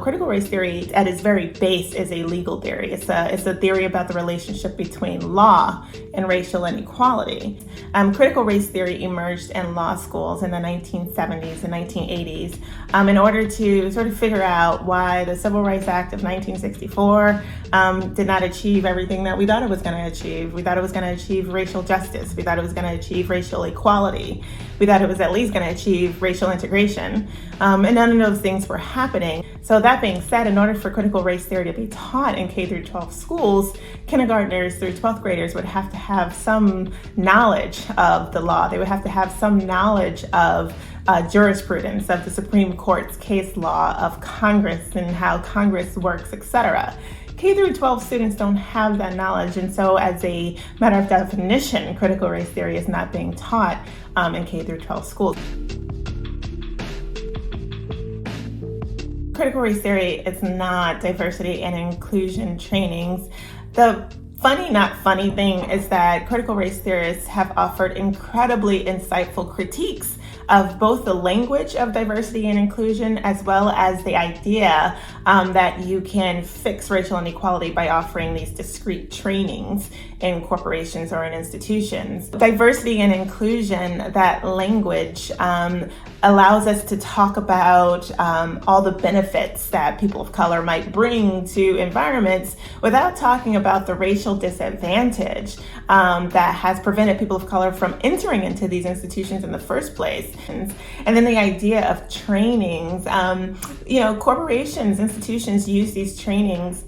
critical race theory at its very base is a legal theory. It's a theory about the relationship between law and racial inequality. Critical race theory emerged in law schools in the 1970s and 1980s in order to sort of figure out why the Civil Rights Act of 1964 did not achieve everything that we thought it was going to achieve. We thought it was going to achieve racial justice. We thought it was going to achieve racial equality. We thought it was at least going to achieve racial integration. And none of those things were happening. So that being said, in order for critical race theory to be taught in K through 12 schools, kindergartners through 12th graders would have to have some knowledge of the law. They would have to have some knowledge of jurisprudence, of the Supreme Court's case law, of Congress and how Congress works, etc. K through 12 students don't have that knowledge, and so as a matter of definition, critical race theory is not being taught in K through 12 schools. Critical race theory is not diversity and inclusion trainings. The funny, not funny thing is that critical race theorists have offered incredibly insightful critiques of both the language of diversity and inclusion, as well as the idea that you can fix racial inequality by offering these discrete trainings in corporations or in institutions. Diversity and inclusion, that language, allows us to talk about all the benefits that people of color might bring to environments without talking about the racial disadvantage that has prevented people of color from entering into these institutions in the first place. And then the idea of trainings, corporations, institutions use these trainings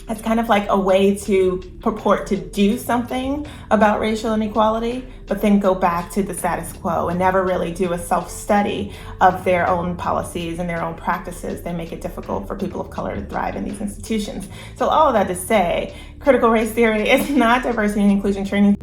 as kind of like a way to purport to do something about racial inequality, but then go back to the status quo and never really do a self-study of their own policies and their own practices that make it difficult for people of color to thrive in these institutions. So all of that to say, critical race theory is not diversity and inclusion training.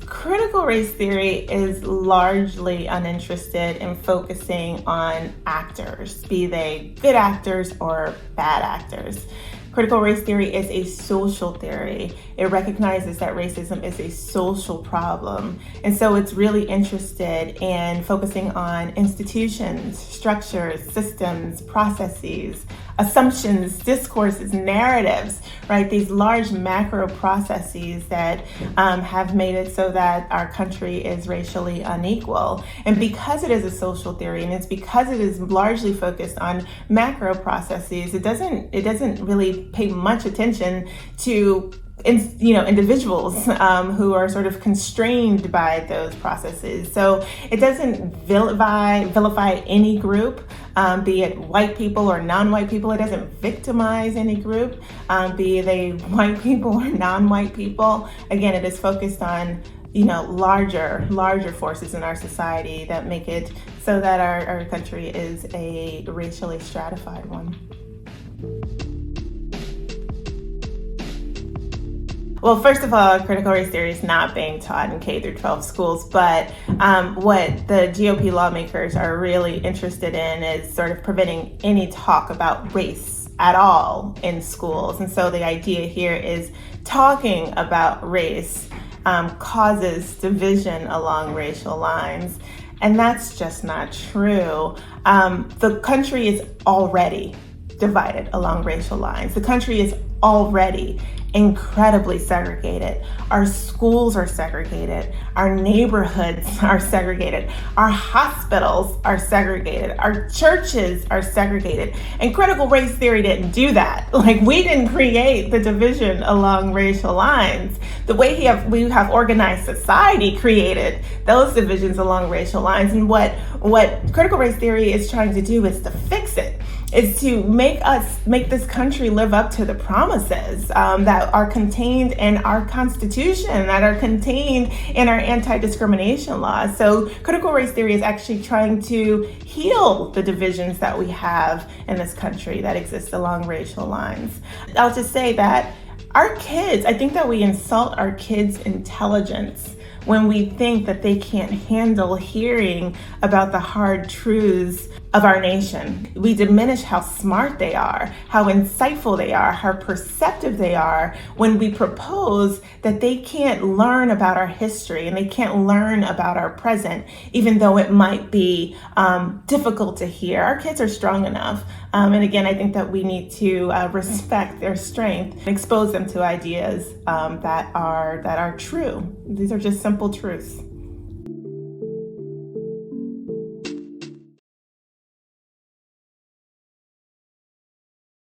Critical race theory is largely uninterested in focusing on actors, be they good actors or bad actors. Critical race theory is a social theory. It recognizes that racism is a social problem. And so it's really interested in focusing on institutions, structures, systems, processes, assumptions, discourses, narratives, right? These large macro processes that have made it so that our country is racially unequal. And because it is a social theory, and it's because it is largely focused on macro processes, it doesn't really pay much attention to individuals who are sort of constrained by those processes. So it doesn't vilify any group, be it white people or non-white people. It doesn't victimize any group, be they white people or non-white people. Again, it is focused on larger forces in our society that make it so that our country is a racially stratified one. Well, first of all, critical race theory is not being taught in K through 12 schools, but what the GOP lawmakers are really interested in is sort of preventing any talk about race at all in schools. And so the idea here is talking about race causes division along racial lines. And that's just not true. The country is already divided along racial lines. The country is already incredibly segregated. Our schools are segregated. Our neighborhoods are segregated. Our hospitals are segregated. Our churches are segregated. And critical race theory didn't do that. We didn't create the division along racial lines. The way we have organized society created those divisions along racial lines. And what critical race theory is trying to do is to fix it. Is to make this country live up to the promises that are contained in our Constitution, that are contained in our anti-discrimination laws. So critical race theory is actually trying to heal the divisions that we have in this country that exist along racial lines. I'll just say that our kids, I think that we insult our kids' intelligence when we think that they can't handle hearing about the hard truths of our nation. We diminish how smart they are, how insightful they are, how perceptive they are when we propose that they can't learn about our history and they can't learn about our present, even though it might be difficult to hear. Our kids are strong enough. And again, I think that we need to respect their strength and expose them to ideas that are true. These are just simple truths.